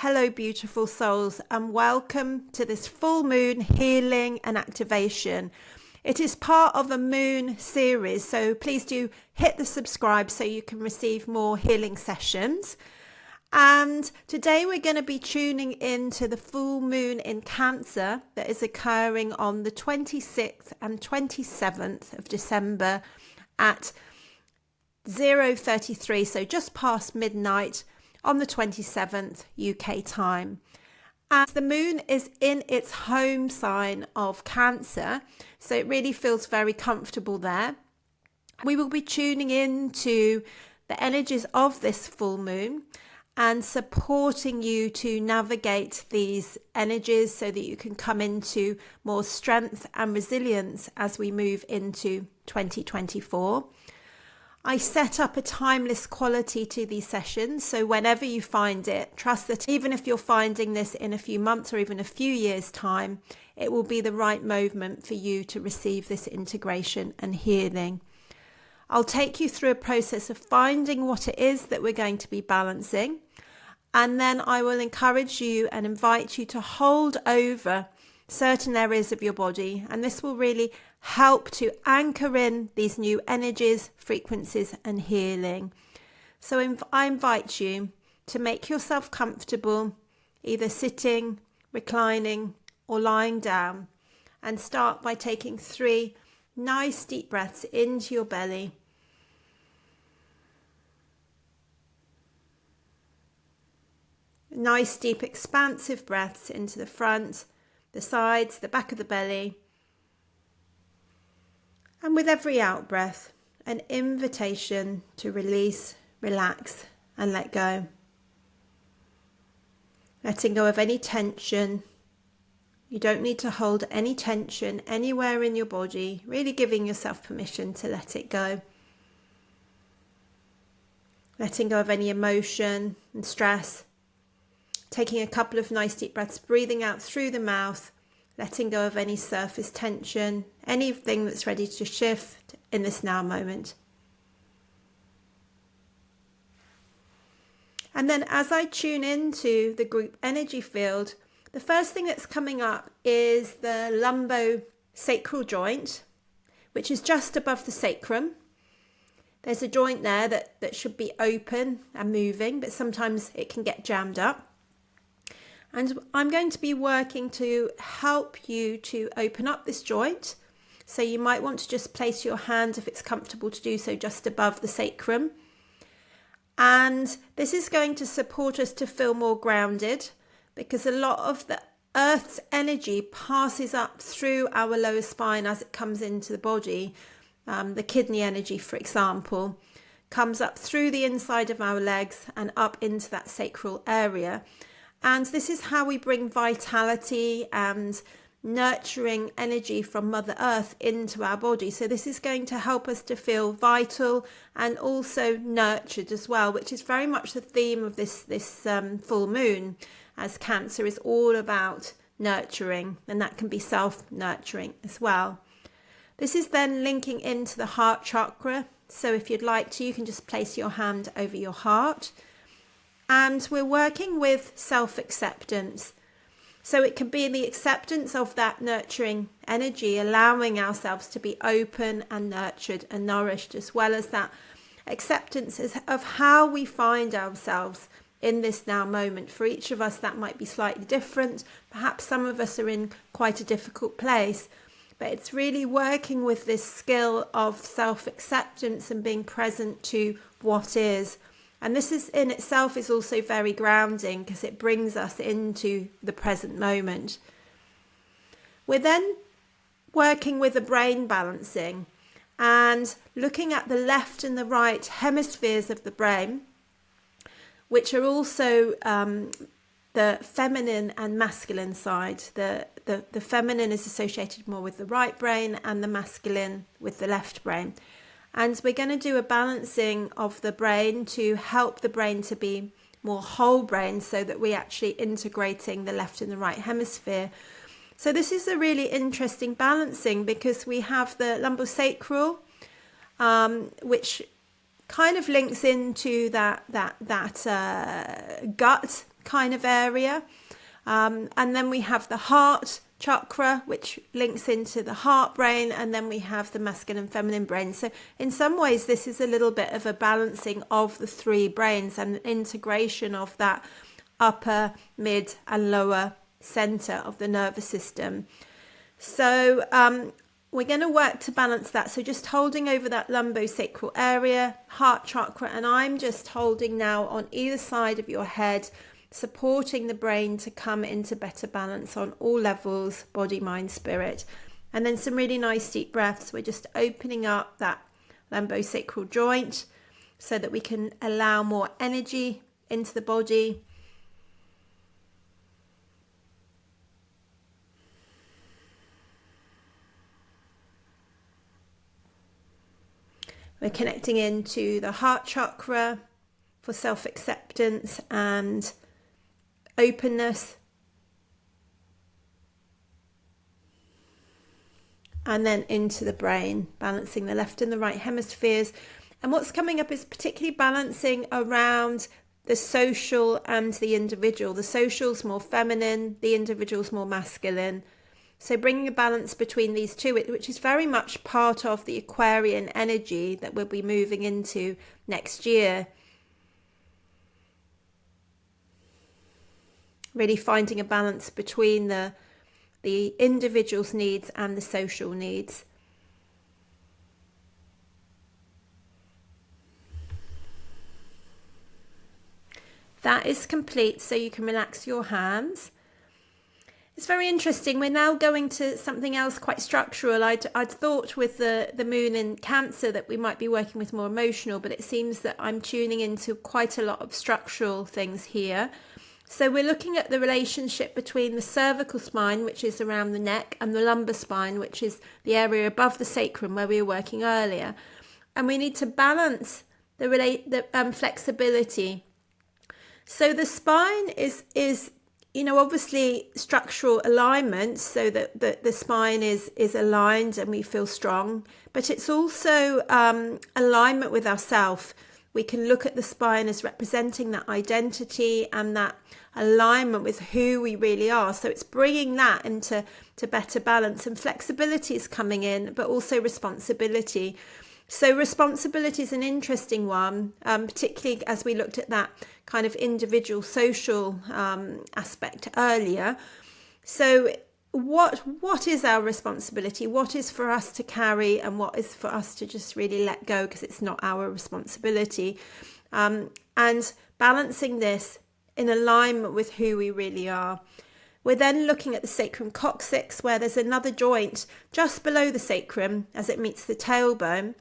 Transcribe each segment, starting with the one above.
Hello, beautiful souls, and welcome to this full moon healing and activation. It is part of a moon series, so please do hit the subscribe so you can receive more healing sessions. And today we're going to be tuning into the full moon in Cancer that is occurring on the 26th and 27th of December at 0:33, so just past midnight on the 27th UK time. And the moon is in its home sign of Cancer, so it really feels very comfortable there. We will be tuning into the energies of this full moon and supporting you to navigate these energies so that you can come into more strength and resilience as we move into 2024. I set up a timeless quality to these sessions, so whenever you find it, trust that even if you're finding this in a few months or even a few years' time, it will be the right moment for you to receive this integration and healing. I'll take you through a process of finding what it is that we're going to be balancing, and then I will encourage you and invite you to hold over certain areas of your body, and this will really help to anchor in these new energies, frequencies and healing. So I invite you to make yourself comfortable, either sitting, reclining or lying down, and start by taking 3 nice deep breaths into your belly. Nice deep expansive breaths into the front, the sides, the back of the belly. And with every out breath, an invitation to release, relax and let go. Letting go of any tension. You don't need to hold any tension anywhere in your body, really giving yourself permission to let it go. Letting go of any emotion and stress. Taking a couple of nice deep breaths, breathing out through the mouth, letting go of any surface tension, anything that's ready to shift in this now moment. And then as I tune into the group energy field, the first thing that's coming up is the lumbosacral joint, which is just above the sacrum. There's a joint there that should be open and moving, but sometimes it can get jammed up. And I'm going to be working to help you to open up this joint. So you might want to just place your hand, if it's comfortable to do so, just above the sacrum. And this is going to support us to feel more grounded, because a lot of the Earth's energy passes up through our lower spine as it comes into the body. The kidney energy, for example, comes up through the inside of our legs and up into that sacral area. And this is how we bring vitality and nurturing energy from Mother Earth into our body. So this is going to help us to feel vital and also nurtured as well, which is very much the theme of this full moon, as Cancer is all about nurturing, and that can be self-nurturing as well. This is then linking into the heart chakra. So if you'd like to, you can just place your hand over your heart. And we're working with self-acceptance. So it can be the acceptance of that nurturing energy, allowing ourselves to be open and nurtured and nourished, as well as that acceptance of how we find ourselves in this now moment. For each of us, that might be slightly different. Perhaps some of us are in quite a difficult place, but it's really working with this skill of self-acceptance and being present to what is. And this is in itself is also very grounding, because it brings us into the present moment. We're then working with the brain balancing and looking at the left and the right hemispheres of the brain, which are also the feminine and masculine side. The feminine is associated more with the right brain and the masculine with the left brain. And we're going to do a balancing of the brain to help the brain to be more whole brain, so that we're actually integrating the left and the right hemisphere. So this is a really interesting balancing, because we have the lumbosacral, which kind of links into that gut kind of area. And then we have the heart chakra, which links into the heart brain, and then we have the masculine and feminine brain. So in some ways, this is a little bit of a balancing of the three brains and an integration of that upper, mid and lower center of the nervous system. So we're going to work to balance that. So just holding over that lumbosacral area, heart chakra, and I'm just holding now on either side of your head, supporting the brain to come into better balance on all levels, body, mind, spirit. And then some really nice deep breaths. We're just opening up that lumbosacral joint so that we can allow more energy into the body. We're connecting into the heart chakra for self-acceptance and openness. And then into the brain, balancing the left and the right hemispheres. And what's coming up is particularly balancing around the social and the individual. The social's more feminine, the individual's more masculine. So bringing a balance between these two, which is very much part of the Aquarian energy that we'll be moving into next year. Really finding a balance between the individual's needs and the social needs. That is complete, so you can relax your hands. It's very interesting. We're now going to something else quite structural. I'd thought with the moon in Cancer that we might be working with more emotional, but it seems that I'm tuning into quite a lot of structural things here. So we're looking at the relationship between the cervical spine, which is around the neck, and the lumbar spine, which is the area above the sacrum where we were working earlier. And we need to balance the flexibility. So the spine is obviously structural alignment, so that the spine is aligned and we feel strong, but it's also alignment with ourself. We can look at the spine as representing that identity and that alignment with who we really are. So it's bringing that into better balance, and flexibility is coming in, but also responsibility. So responsibility is an interesting one, particularly as we looked at that kind of individual social aspect earlier. So what is our responsibility? What is for us to carry, and what is for us to just really let go because it's not our responsibility? And balancing this in alignment with who we really are. We're then looking at the sacrum coccyx, where there's another joint just below the sacrum as it meets the tailbone.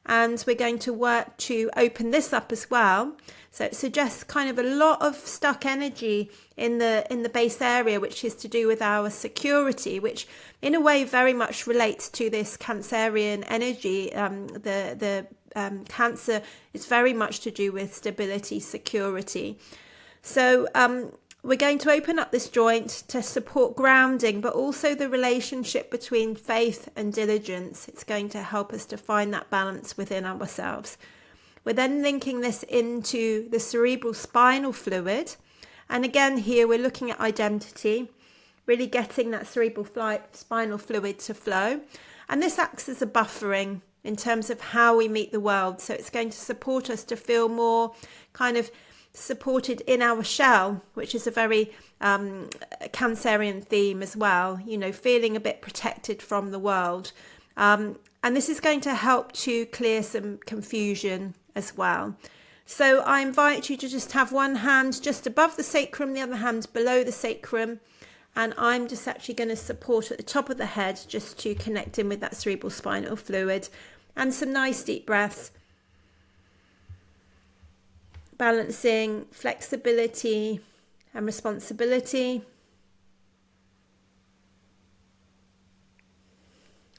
And we're going to work to open this up as well. So it suggests kind of a lot of stuck energy in the base area, which is to do with our security, which in a way very much relates to this Cancerian energy. The Cancer is very much to do with stability, security. So we're going to open up this joint to support grounding, but also the relationship between faith and diligence. It's going to help us to find that balance within ourselves. We're then linking this into the cerebral spinal fluid. And again, here we're looking at identity, really getting that cerebral spinal fluid to flow. And this acts as a buffering in terms of how we meet the world. So it's going to support us to feel more kind of supported in our shell, which is a very Cancerian theme as well, feeling a bit protected from the world. And this is going to help to clear some confusion as well. So I invite you to just have one hand just above the sacrum, the other hand below the sacrum. And I'm just actually going to support at the top of the head just to connect in with that cerebral spinal fluid. And some nice deep breaths. Balancing flexibility and responsibility,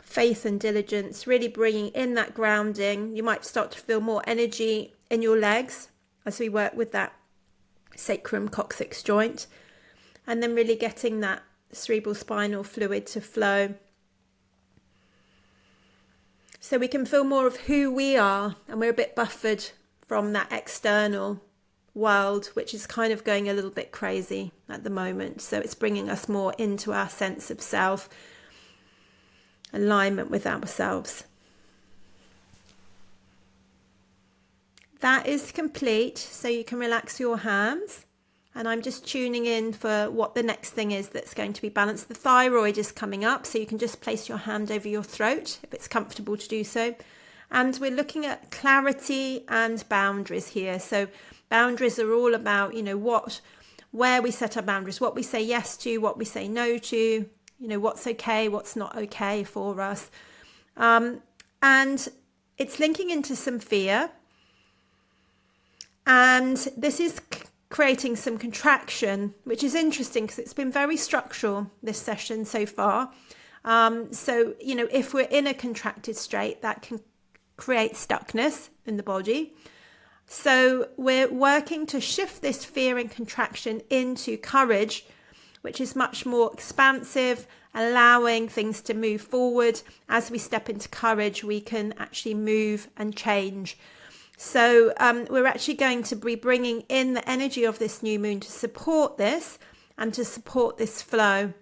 faith and diligence, really bringing in that grounding. You might start to feel more energy in your legs as we work with that sacrum coccyx joint, and then really getting that cerebral spinal fluid to flow. So we can feel more of who we are, and we're a bit buffered from that external world, which is kind of going a little bit crazy at the moment. So it's bringing us more into our sense of self, alignment with ourselves. That is complete, so you can relax your hands. And I'm just tuning in for what the next thing is that's going to be balanced. The thyroid is coming up, so you can just place your hand over your throat if it's comfortable to do so. And we're looking at clarity and boundaries here. So boundaries are all about, where we set our boundaries, what we say yes to, what we say no to, what's okay, what's not okay for us. And it's linking into some fear. And this is creating some contraction, which is interesting because it's been very structural, this session so far. So, if we're in a contracted state, that can create stuckness in the body. So we're working to shift this fear and contraction into courage, which is much more expansive, allowing things to move forward. As we step into courage, we can actually move and change. So we're actually going to be bringing in the energy of this new moon to support this and to support this flow.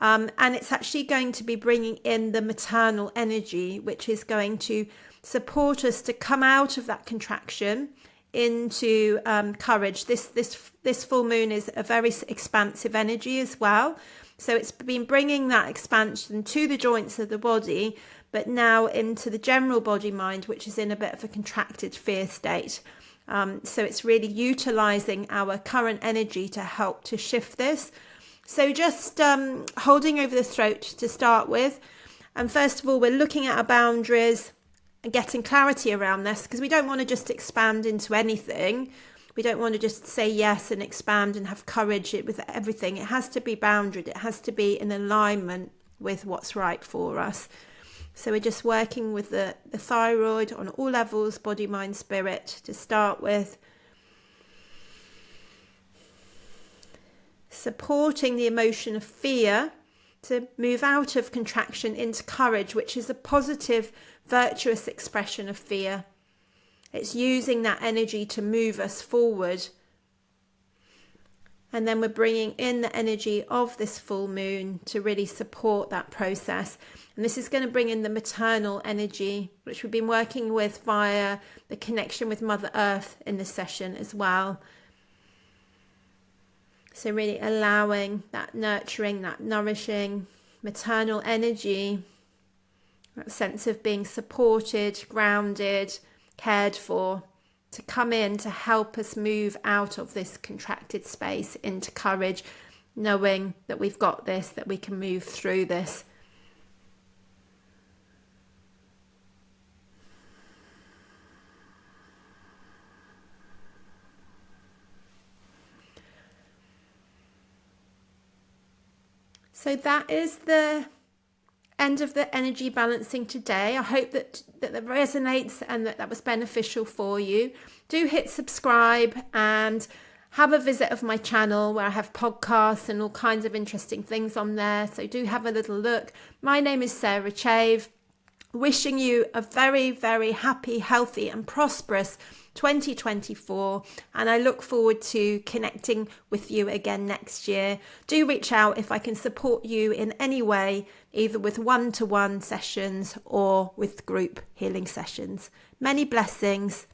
And it's actually going to be bringing in the maternal energy, which is going to support us to come out of that contraction into courage. This full moon is a very expansive energy as well. So it's been bringing that expansion to the joints of the body, but now into the general body mind, which is in a bit of a contracted fear state. So it's really utilizing our current energy to help to shift this. So just holding over the throat to start with. And first of all, we're looking at our boundaries and getting clarity around this, because we don't want to just expand into anything. We don't want to just say yes and expand and have courage with everything. It has to be boundaried. It has to be in alignment with what's right for us. So we're just working with the thyroid on all levels, body, mind, spirit, to start with. Supporting the emotion of fear to move out of contraction into courage, which is a positive, virtuous expression of fear. It's using that energy to move us forward. And then we're bringing in the energy of this full moon to really support that process. And this is going to bring in the maternal energy, which we've been working with via the connection with Mother Earth in this session as well. So really allowing that nurturing, that nourishing maternal energy, that sense of being supported, grounded, cared for, to come in to help us move out of this contracted space into courage, knowing that we've got this, that we can move through this. So that is the end of the energy balancing today. I hope that resonates and that was beneficial for you. Do hit subscribe and have a visit of my channel where I have podcasts and all kinds of interesting things on there. So do have a little look. My name is Sarah Chave. Wishing you a very, very happy, healthy and prosperous 2024, and I look forward to connecting with you again next year. Do reach out if I can support you in any way, either with one-to-one sessions or with group healing sessions. Many blessings.